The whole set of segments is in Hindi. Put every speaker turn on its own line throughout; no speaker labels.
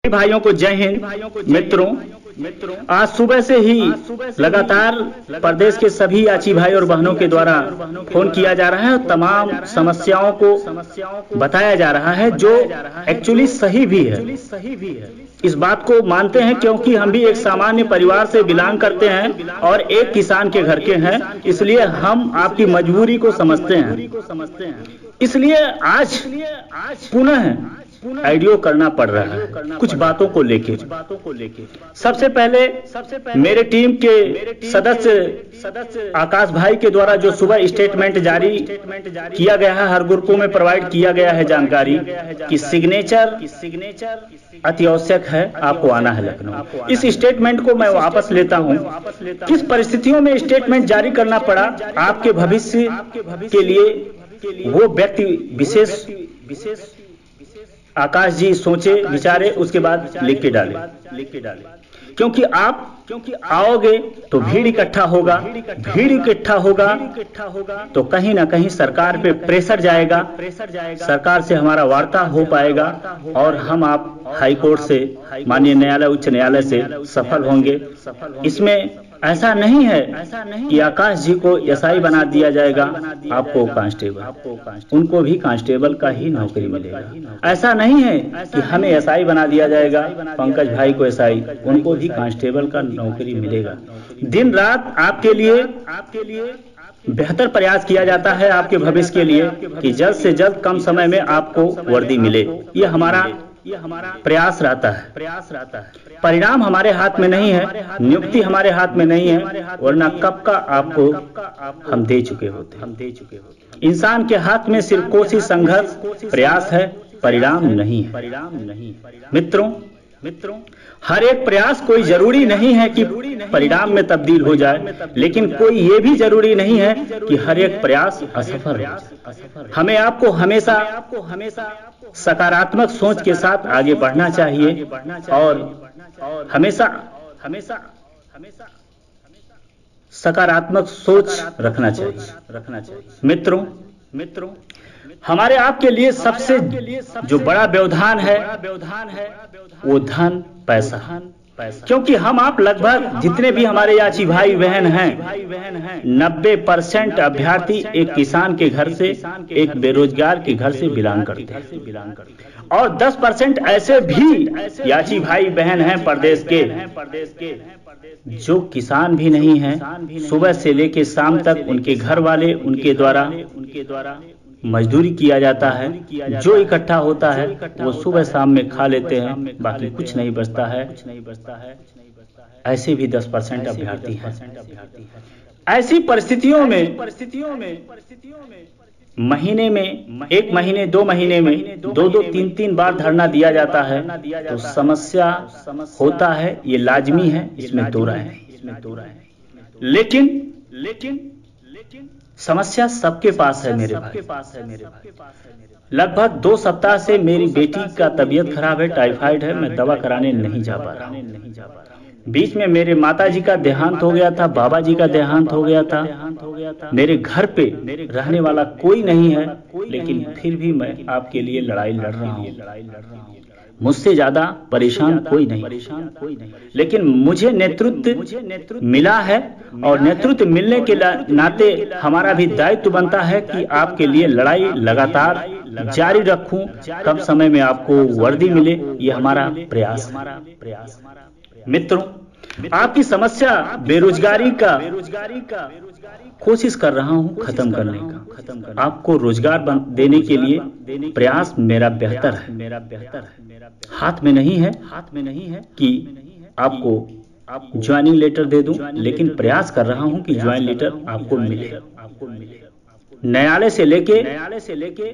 भाइयों को जय हिंद। मित्रों, आज सुबह से ही लगातार प्रदेश के सभी याची भाई और बहनों के द्वारा फोन किया जा रहा है और तमाम समस्याओं को बताया जा रहा है, जो एक्चुअली सही भी है। इस बात को मानते हैं क्योंकि हम भी एक सामान्य परिवार से बिलोंग करते हैं और एक किसान के घर के हैं, इसलिए हम आपकी मजबूरी को समझते हैं। इसलिए आज पुनः आइडियो करना पड़ रहा है कुछ बातों को लेके। सबसे पहले मेरे टीम के सदस्य आकाश भाई के द्वारा जो सुबह स्टेटमेंट जारी किया गया है, हर ग्रुपों में प्रोवाइड किया गया है जानकारी कि सिग्नेचर अति आवश्यक है, आपको आना है लखनऊ। इस स्टेटमेंट को मैं वापस लेता हूं। किस परिस्थितियों में स्टेटमेंट जारी करना पड़ा आपके भविष्य के लिए, वो व्यक्ति विशेष आकाश जी सोचे विचारे, उसके बाद लिख के डाले। क्योंकि आप आओगे तो भीड़ इकट्ठा होगा तो कहीं ना कहीं सरकार पे प्रेशर जाएगा, सरकार से हमारा वार्ता हो पाएगा और हम आप हाई कोर्ट से, माननीय न्यायालय, उच्च न्यायालय से सफल होंगे। इसमें ऐसा नहीं है कि आकाश जी को एसआई बना दिया जाएगा, आपको कांस्टेबल, उनको भी कांस्टेबल का ही नौकरी मिलेगा। ऐसा नहीं है कि हमें एसआई बना दिया जाएगा, पंकज भाई को एसआई, उनको भी कांस्टेबल का नौकरी मिलेगा। दिन रात आपके लिए बेहतर प्रयास किया जाता है आपके भविष्य के लिए कि जल्द से जल्द कम समय में आपको वर्दी मिले। ये हमारा प्रयास रहता है। परिणाम हमारे हाथ में नहीं है, नियुक्ति हमारे हाथ में नहीं है, वरना कब का आपको हम दे चुके होते। इंसान के हाथ में सिर्फ कोशिश, संघर्ष, प्रयास है, परिणाम नहीं है। मित्रों, हर एक प्रयास कोई जरूरी नहीं है कि परिणाम में तब्दील हो जाए, लेकिन कोई ये भी जरूरी नहीं है कि हर एक प्रयास असफल हो। हमें आपको हमेशा सकारात्मक सोच के साथ आगे बढ़ना चाहिए और हमेशा सकारात्मक सोच रखना चाहिए। मित्रों, हमारे आपके लिए सबसे जो बड़ा व्यवधान है वो धन, पैसा। क्योंकि हम आप लगभग जितने भी हमारे याची भाई बहन हैं, 90% अभ्यर्थी एक किसान के घर से, एक बेरोजगार के घर से बिलोंग करते हैं और 10% ऐसे भी याची भाई बहन हैं प्रदेश के जो किसान भी नहीं हैं। सुबह से लेकर शाम तक उनके घर वाले, उनके द्वारा मजदूरी किया जाता है, जो इकट्ठा होता है वो सुबह शाम में खा लेते हैं, बाकी कुछ नहीं बचता है। ऐसे भी 10% अभ्यर्थी हैं। ऐसी परिस्थितियों में महीने में, 1 महीने, 2 महीने में 2-2, 3-3 बार धरना दिया जाता है, तो समस्या होता है, ये लाजमी है, इसमें दो राय है। लेकिन समस्या सबके पास है मेरे भाई। लगभग 2 सप्ताह से मेरी बेटी का तबीयत खराब है, टाइफाइड है, मैं दवा कराने नहीं जा पा रहा हूं। बीच में मेरे माताजी का देहांत हो गया था, बाबा जी का देहांत हो गया था। मेरे घर पे रहने वाला कोई नहीं है, लेकिन फिर भी मैं आपके लिए लड़ाई लड़ रहा हूं। मुझसे ज्यादा परेशान कोई नहीं, लेकिन मुझे नेतृत्व मिला है और नेतृत्व मिलने के नाते हमारा भी दायित्व बनता है कि आपके लिए लड़ाई लगातार जारी रखूं, कम समय में आपको वर्दी मिले, ये हमारा प्रयास है। मित्रों, आपकी समस्या बेरोजगारी का कोशिश कर रहा हूं खत्म करने का। आपको रोजगार देने के लिए प्रयास मेरा बेहतर है। हाथ में नहीं है कि आपको ज्वाइनिंग लेटर दे दूं, लेकिन प्रयास कर रहा हूं कि ज्वाइनिंग लेटर आपको मिले। न्यायालय से लेके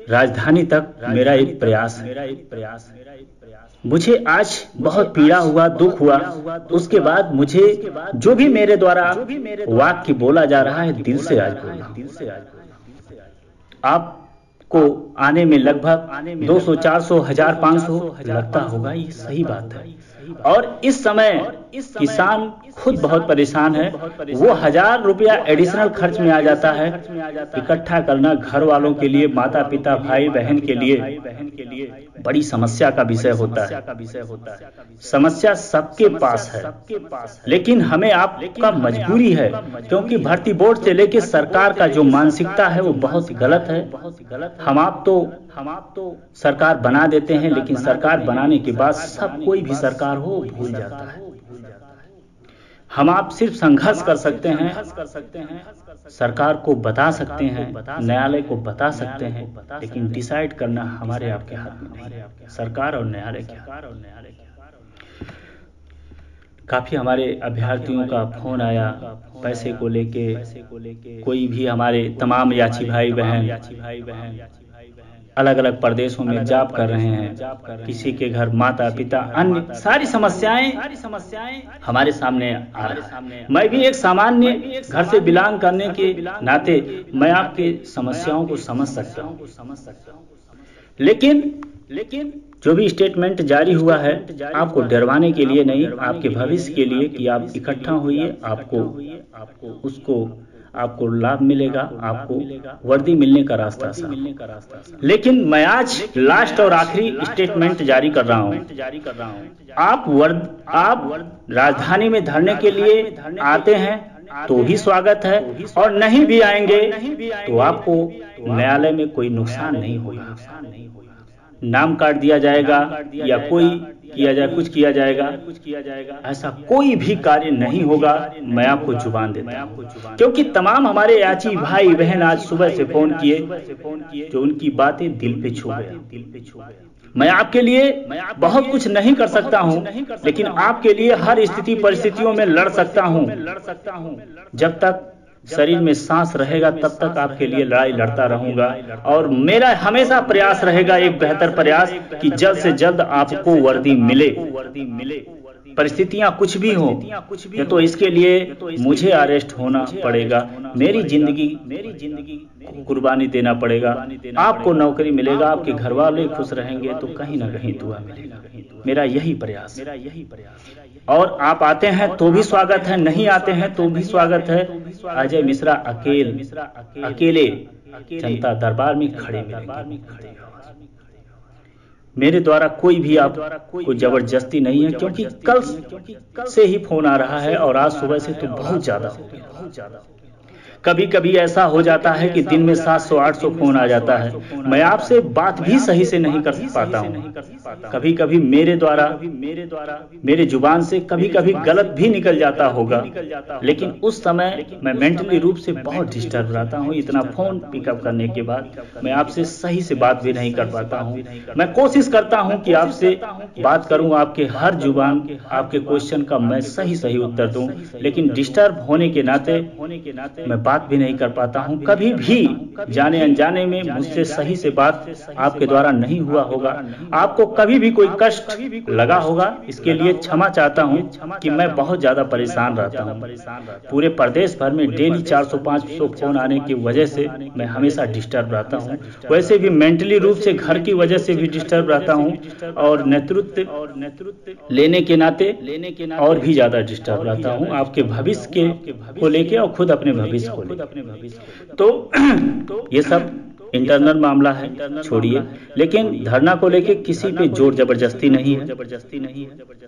राजधानी तक मेरा एक प्रयास है। मुझे आज बहुत पीड़ा हुआ, दुख हुआ, उसके बाद मुझे जो भी मेरे द्वारा वाक्य बोला जा रहा है, दिल से आज बोला। आपको आने में लगभग 200, 400, 1500 लगता होगा, ये सही बात है। और इस समय किसान खुद बहुत परेशान है। वो 1000 रुपया एडिशनल खर्च में आ जाता है इकट्ठा करना घर वालों के लिए, माता पिता भाई बहन के लिए बड़ी समस्या का विषय होता है। समस्या सबके पास है, लेकिन हमें आपका मजबूरी है, क्योंकि भर्ती बोर्ड से लेकर सरकार का जो मानसिकता है वो बहुत गलत है। हम आप तो सरकार बना देते हैं, लेकिन सरकार बनाने के बाद सब कोई भी सरकार हो भूल जाता है। हम आप सिर्फ संघर्ष कर सकते हैं, सरकार को बता सकते हैं, न्यायालय को बता सकते हैं, लेकिन डिसाइड करना हमारे आपके हाथ में नहीं है, सरकार और न्यायालय के हाथ में। काफी हमारे अभ्यर्थियों का फोन आया पैसे को लेके, कोई भी हमारे तमाम याची भाई बहन अलग अलग प्रदेशों में जॉब कर रहे हैं, किसी के घर माता पिता अन्य सारी समस्याएं हमारे सामने आ रहा है। मैं भी एक सामान्य घर से बिलोंग करने के नाते मैं आपके समस्याओं को समझ सकता हूं, लेकिन जो भी स्टेटमेंट जारी हुआ है आपको डरवाने के लिए नहीं, आपके भविष्य के लिए कि आप इकट्ठा होइए, आपको लाभ मिलेगा, आपको वर्दी मिलने का रास्ता सा। लेकिन मैं आज लास्ट और आखिरी स्टेटमेंट जारी कर रहा हूं। आप राजधानी में धरने के लिए आते हैं तो भी स्वागत है, और नहीं भी आएंगे तो आपको न्यायालय में कोई नुकसान नहीं होगा। नाम काट दिया जाएगा या कुछ किया जाएगा, ऐसा कोई भी कार्य नहीं होगा। मैं आपको जुबान देता हूं, क्योंकि तमाम हमारे याची भाई बहन आज सुबह से फोन किए जो उनकी बातें दिल पे छू गया। मैं आपके लिए बहुत कुछ नहीं कर सकता हूं, लेकिन आपके लिए हर स्थिति परिस्थितियों में लड़ सकता हूं। जब तक शरीर में सांस रहेगा तब तक आपके लिए लड़ाई लड़ता रहूंगा, और मेरा हमेशा प्रयास रहेगा, एक बेहतर प्रयास, कि जल्द से जल्द आपको वर्दी मिले। परिस्थितियां कुछ भी हो, तो इसके लिए मुझे अरेस्ट होना पड़ेगा, मेरी जिंदगी कुर्बानी देना पड़ेगा। आपको नौकरी मिलेगा, आपके घर वाले खुश रहेंगे, तो कहीं ना कहीं दुआ मिलेगा। मेरा यही प्रयास है। और आप आते हैं तो भी स्वागत है, नहीं आते हैं तो भी स्वागत है। अजय मिश्रा अकेले जनता दरबार में खड़े मिलेंगे। मेरे द्वारा कोई भी आपको जबरदस्ती नहीं है, क्योंकि कल से ही फोन आ रहा है और आज सुबह से तो बहुत ज्यादा हो गया। कभी कभी ऐसा हो जाता है कि दिन में 700-800 फोन आ जाता है। मैं आपसे बात भी सही से नहीं कर पाता हूँ। कभी कभी मेरे जुबान से कभी गलत भी निकल जाता होगा, लेकिन उस समय मैं मेंटली रूप से बहुत डिस्टर्ब रहता हूँ। इतना फोन पिकअप करने के बाद मैं आपसे सही से बात भी नहीं कर पाता हूँ। मैं कोशिश करता हूँ कि आपसे बात करूँ, आपके हर जुबान आपके क्वेश्चन का मैं सही उत्तर दूं, लेकिन डिस्टर्ब होने के नाते मैं बात भी नहीं कर पाता हूं। कभी भी जाने अनजाने में मुझसे सही से बात आपके द्वारा नहीं हुआ होगा, आपको कभी भी कोई कष्ट लगा होगा, इसके लिए क्षमा चाहता हूं कि मैं बहुत ज्यादा परेशान रहता हूं। पूरे प्रदेश भर में डेली 400-500 फोन आने की वजह से मैं हमेशा डिस्टर्ब रहता हूं। वैसे भी मेंटली रूप से घर की वजह से भी डिस्टर्ब रहता हूं, और नेतृत्व लेने के नाते और भी ज्यादा डिस्टर्ब रहता हूं, आपके भविष्य को लेके और खुद अपने भविष्य को लेके। तो ये सब इंटरनल मामला है, छोड़िए। लेकिन धरना को लेके किसी पे जोर जबरदस्ती नहीं है।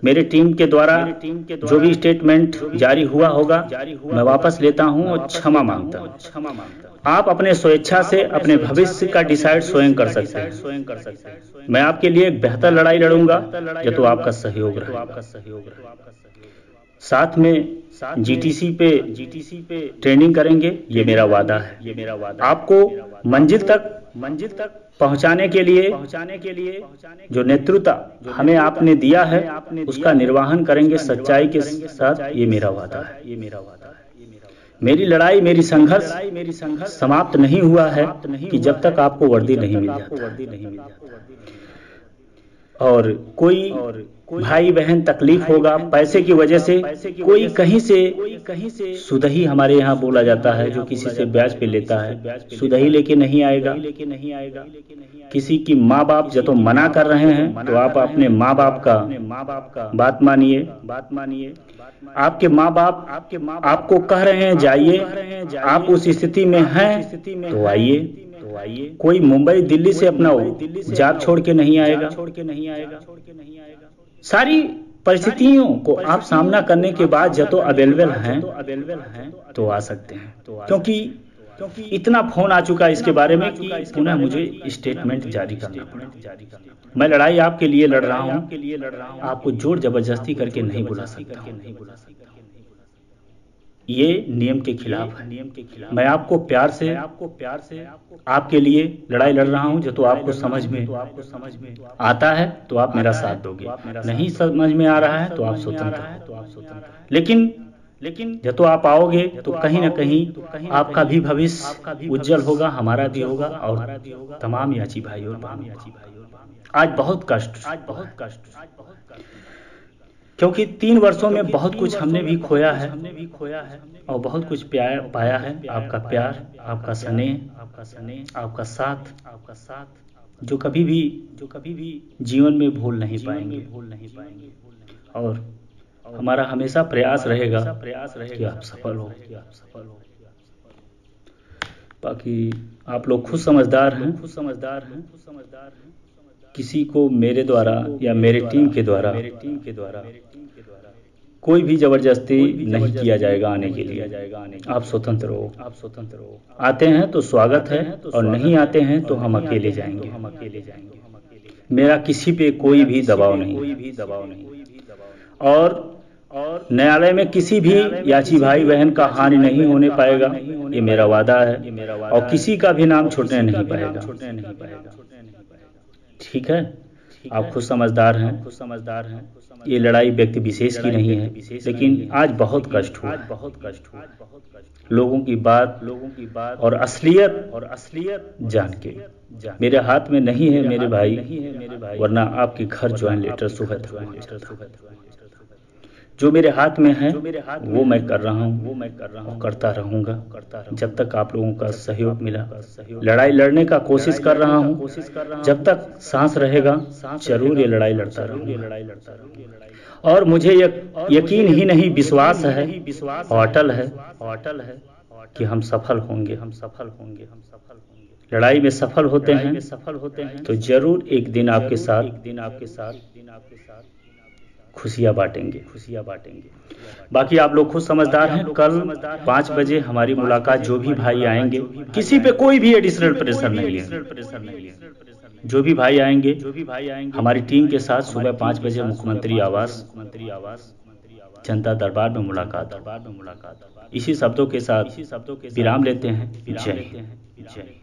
मेरे टीम के द्वारा जो भी स्टेटमेंट जारी हुआ होगा मैं वापस लेता हूं और क्षमा मांगता हूं। आप अपने स्वेच्छा से अपने भविष्य का डिसाइड स्वयं कर सकते हैं। मैं आपके लिए एक बेहतर लड़ाई लड़ूंगा, या तो आपका सहयोग रहेगा। साथ में जीटीसी पे ट्रेनिंग करेंगे, ये मेरा वादा है। आपको मंजिल तक पहुंचाने के लिए जो नेतृत्व हमें आपने दिया है उसका निर्वहन करेंगे सच्चाई के साथ, ये मेरा वादा है। मेरी लड़ाई, मेरी संघर्ष समाप्त नहीं हुआ है कि जब तक आपको वर्दी नहीं मिल जाता। और कोई भाई बहन तकलीफ होगा पैसे की वजह से, कोई कहीं से सुदही हमारे यहाँ बोला जाता है, जो किसी से ब्याज पे लेता है, सुदही लेके नहीं आएगा। किसी की माँ बाप जब तो मना कर रहे हैं तो आप अपने माँ बाप का बात मानिए। आपके माँ बाप आपको कह रहे हैं जाइए, आप उस स्थिति में हैं तो आइए। कोई मुंबई दिल्ली से अपना जॉब छोड़ के नहीं आएगा। सारी परिस्थितियों को आप सामना करने के बाद जब तो अवेलेबल हैं तो आ सकते हैं, क्योंकि इतना फोन आ चुका है इसके बारे में कि पुनः मुझे स्टेटमेंट जारी करना पड़ा। मैं लड़ाई आपके लिए लड़ रहा हूं, आपको जोर जबरदस्ती करके नहीं बुला सकता। ये नियम के खिलाफ है। मैं आपको प्यार से आपके लिए लड़ाई लड़ रहा हूं। जो तो आपको समझ में आता है तो आप मेरा साथ दोगे, नहीं समझ में आ रहा है तो आप स्वतंत्र। लेकिन जब तो आप आओगे तो कहीं ना कहीं आपका भी भविष्य उज्जवल होगा, हमारा भी होगा और तमाम याची भाई और आज बहुत कष्ट, क्योंकि 3 वर्षों में बहुत कुछ हमने भी खोया है और बहुत कुछ पाया है। आपका प्यार, आपका स्नेह, आपका साथ जो कभी भी जीवन में भूल नहीं पाएंगे। और हमारा हमेशा प्रयास रहेगा कि आप सफल हो। बाकी आप लोग खुद समझदार हैं। किसी को मेरे द्वारा या मेरे टीम के द्वारा कोई भी जबरदस्ती नहीं किया जाएगा आने के लिए। आप स्वतंत्र हो। आते हैं तो स्वागत है और नहीं आते हैं तो हम अकेले जाएंगे। मेरा किसी पे कोई भी दबाव नहीं। और न्यायालय में किसी भी याची भाई बहन का हानि नहीं होने पाएगा, ये मेरा वादा है। और किसी का भी नाम छूटने नहीं पाएगा। ठीक है, आप खुद समझदार हैं। ये लड़ाई व्यक्ति विशेष की नहीं है, लेकिन आज बहुत कष्ट हुआ। लोगों की बात और असलियत जान के मेरे हाथ में नहीं है मेरे भाई, वरना आपके घर ज्वाइन लेटर सुबह तक जो मेरे हाथ में है वो मैं कर रहा हूँ और करता रहूंगा जब तक आप लोगों का सहयोग मिला। लड़ाई लड़ने का कोशिश कर रहा हूँ, जब तक सांस रहेगा जरूर ये लड़ाई लड़ता रहूंगा। और मुझे यकीन ही नहीं, विश्वास है और अटल है कि हम सफल होंगे। लड़ाई में सफल होते हैं तो जरूर एक दिन आपके साथ खुशियां बांटेंगे। बाकी आप लोग खुद समझदार हैं। कल 5 बजे हमारी मुलाकात, जो भी भाई आएंगे, किसी पे कोई भी एडिशनल प्रेशर नहीं है। जो भी भाई आएंगे हमारी टीम के साथ सुबह 5 बजे मुख्यमंत्री आवास जनता दरबार में मुलाकात। इसी शब्दों के साथ विराम लेते हैं। जय हिंद।